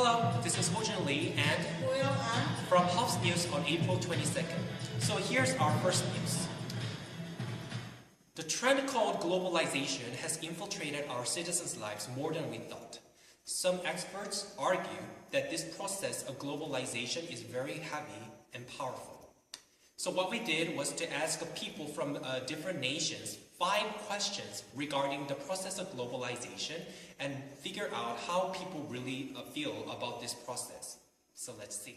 Hello, this is Ho-Jin Lee and from House News on April 22nd. So here's our first news. The trend called globalization has infiltrated our citizens' lives more than we thought. Some experts argue that this process of globalization is very heavy and powerful. So what we did was to ask people from different nations 5 questions regarding the process of globalization and figure out how people really feel about this process. So let's see.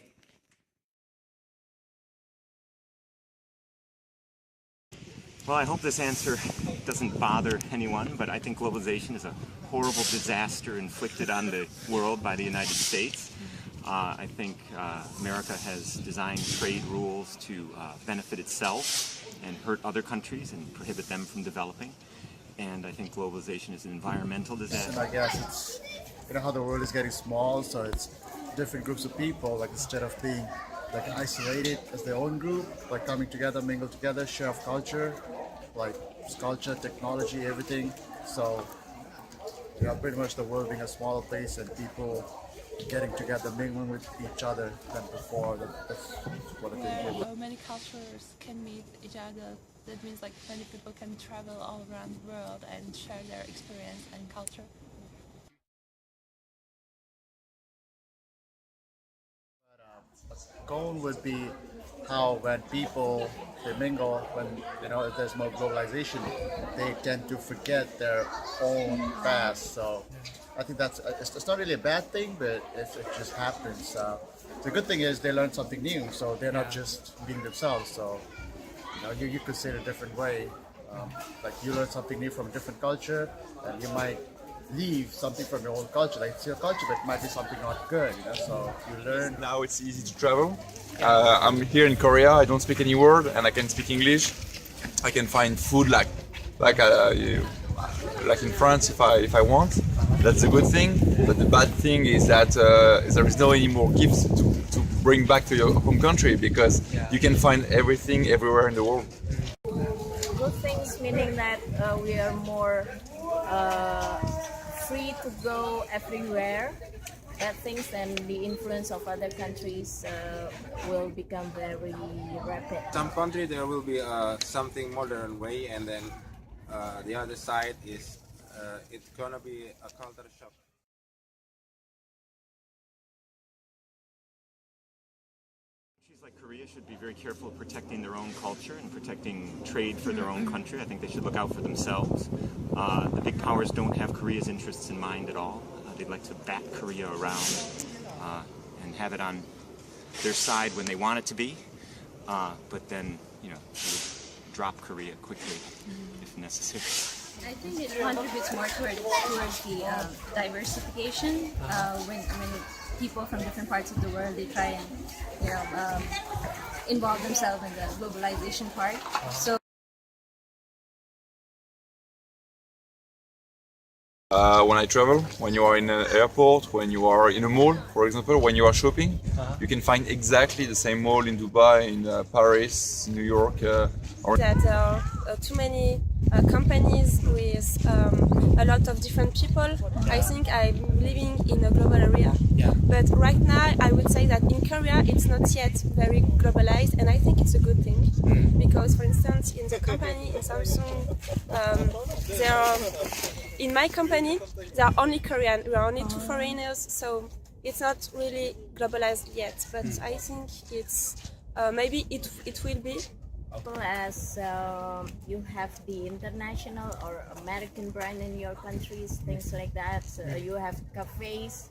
Well, I hope this answer doesn't bother anyone, but I think globalization is a horrible disaster inflicted on the world by the United States. I think America has designed trade rules to benefit itself and hurt other countries and prohibit them from developing. And I think globalization is an environmental disaster. And I guess it's, how the world is getting small, so it's different groups of people, like instead of being like isolated as their own group, like coming together, mingle together, share of culture, like culture, technology, everything. So, pretty much the world being a smaller place and people getting together, mingling with each other than before. That's what I think. Where many cultures can meet each other. That means like many people can travel all around the world and share their experience and culture. Goal would be how when people they mingle, when if there's more globalization, they tend to forget their own past. So I think that's it's not really a bad thing, but it just happens. The good thing is they learn something new, so they're not just being themselves. So you could say it a different way. Like you learn something new from a different culture, and you might leave something from your own culture. Like it's your culture, but it might be something not good. So you learn. Now it's easy to travel. I'm here in Korea. I don't speak any word, and I can speak English. I can find food like in France if I want. That's a good thing. But the bad thing is that there is no any more gifts to bring back to your home country, because you can find everything everywhere in the world. Good things meaning that we are more free to go everywhere. Bad things and the influence of other countries will become very rapid. Some country there will be something modern way, and then the other side is it's gonna be a culture shock. Countries like Korea should be very careful of protecting their own culture and protecting trade for their own country. I think they should look out for themselves. The big powers don't have Korea's interests in mind at all. They'd like to bat Korea around and have it on their side when they want it to be, but then, they would drop Korea quickly if necessary. I think it contributes more towards the diversification. When people from different parts of the world, they try and involve themselves in the globalization part. So. When I travel, when you are in an airport, when you are in a mall, for example, when you are shopping, you can find exactly the same mall in Dubai, in Paris, New York. That there are too many companies with a lot of different people. I think I'm living in a global area. But right now, I would say that in Korea, it's not yet very globalized, and I think it's a good thing. Because, for instance, in the company, in Samsung, in my company, there are only Korean. We are only 2 foreigners, so it's not really globalized yet. But I think it's maybe it will be. As you have the international or American brand in your countries, things like that. So you have cafes,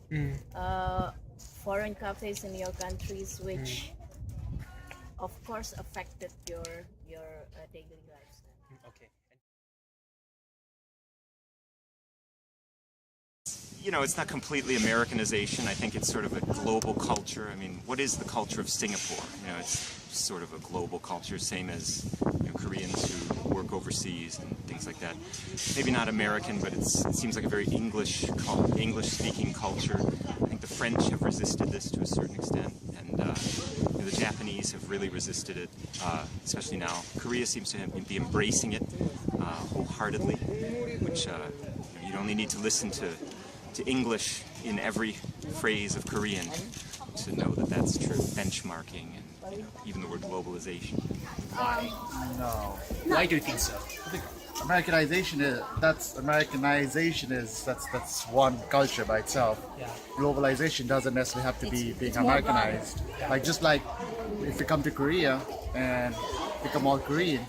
foreign cafes in your countries, which of course affected your daily lives. Okay. It's not completely Americanization. I think it's sort of a global culture. I mean, what is the culture of Singapore? It's sort of a global culture, same as Koreans who work overseas and things like that. Maybe not American, but it seems like a very English-speaking culture. I think the French have resisted this to a certain extent, and the Japanese have really resisted it, especially now. Korea seems to be embracing it wholeheartedly, which you only need to listen to to English in every phrase of Korean to know that that's true. Benchmarking and even the word globalization. No. Why do you think so? Americanization is that's one culture by itself. Yeah. Globalization doesn't necessarily have to be being Americanized. Like just like if you come to Korea and become all Korean,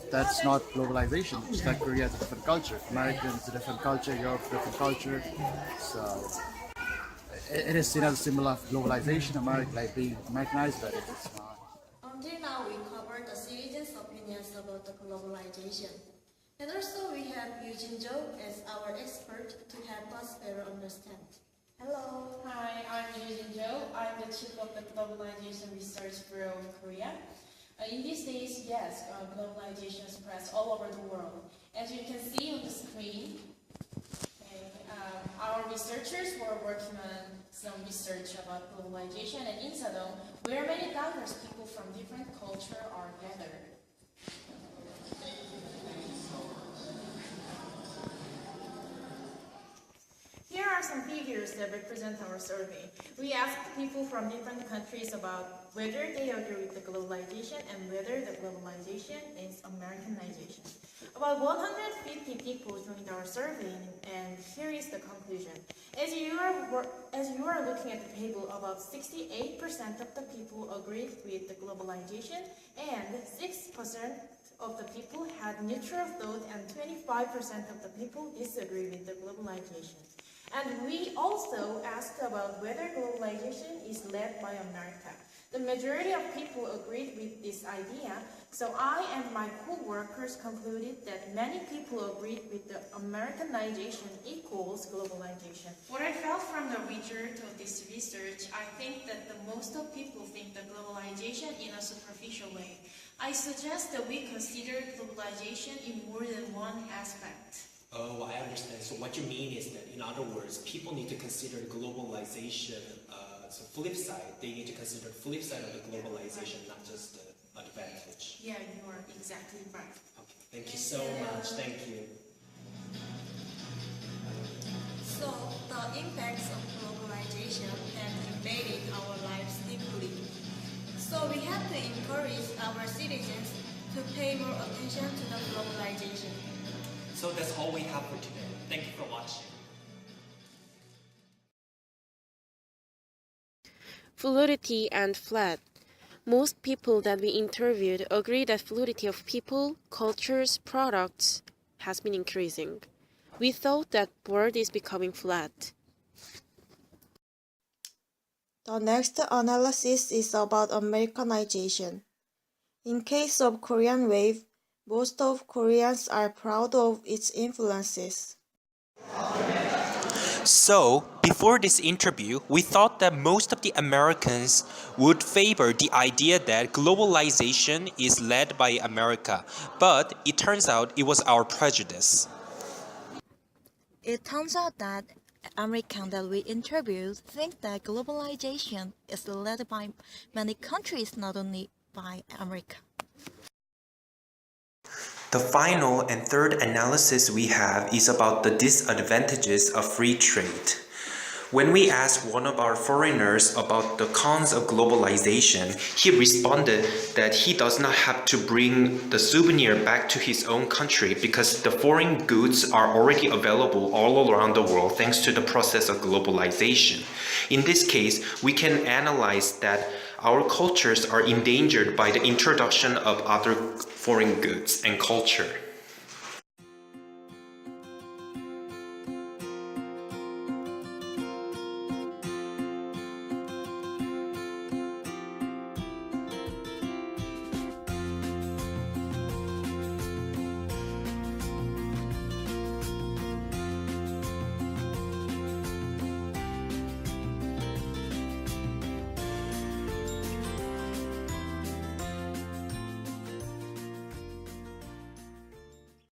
that's not globalization. Just like Korea is a different culture, America is a different culture, Europe is a different culture. So it is seen as a symbol of globalization, America like being Americanized, but it's not. Until now, we covered the citizens' opinions about the globalization. And also, we have Eugene Zhou as our expert to help us better understand. Hello. Hi, I'm Eugene Zhou. I'm the chief of the Globalization Research Bureau in Korea. In these days, yes, globalization spreads all over the world. As you can see on the screen, our researchers were working on some research about globalization, and in Sadong, where many diverse people from different cultures are gathered. Here are some figures that represent our survey. We asked people from different countries about whether they agree with the globalization and whether the globalization is Americanization. About 150 people joined our survey, and here is the conclusion. As you are looking at the table, about 68% of the people agreed with the globalization, and 6% of the people had neutral thought, and 25% of the people disagree with the globalization. And we also asked about whether globalization is led by America. The majority of people agreed with this idea, so I and my co-workers concluded that many people agreed with the Americanization equals globalization. What I felt from the result of this research, I think that the most of people think the globalization in a superficial way. I suggest that we consider globalization in more than one aspect. Oh, I understand. So what you mean is that, in other words, people need to consider globalization, so flip side. They need to consider the flip side of the globalization, not just the advantage. Yeah, you are exactly right. Okay, thank you so much. Thank you. So, the impacts of globalization have invaded our lives deeply. So, we have to encourage our citizens to pay more attention to the globalization. So that's all we have for today. Thank you for watching. Fluidity and flat. Most people that we interviewed agree that fluidity of people, cultures, products has been increasing. We thought that world is becoming flat. The next analysis is about Americanization. In case of Korean Wave, most of Koreans are proud of its influences. So, before this interview, we thought that most of the Americans would favor the idea that globalization is led by America, but it turns out it was our prejudice. It turns out that Americans that we interviewed think that globalization is led by many countries, not only by America. The final and third analysis we have is about the disadvantages of free trade. When we asked one of our foreigners about the cons of globalization, he responded that he does not have to bring the souvenir back to his own country because the foreign goods are already available all around the world thanks to the process of globalization. In this case, we can analyze that our cultures are endangered by the introduction of other foreign goods and culture.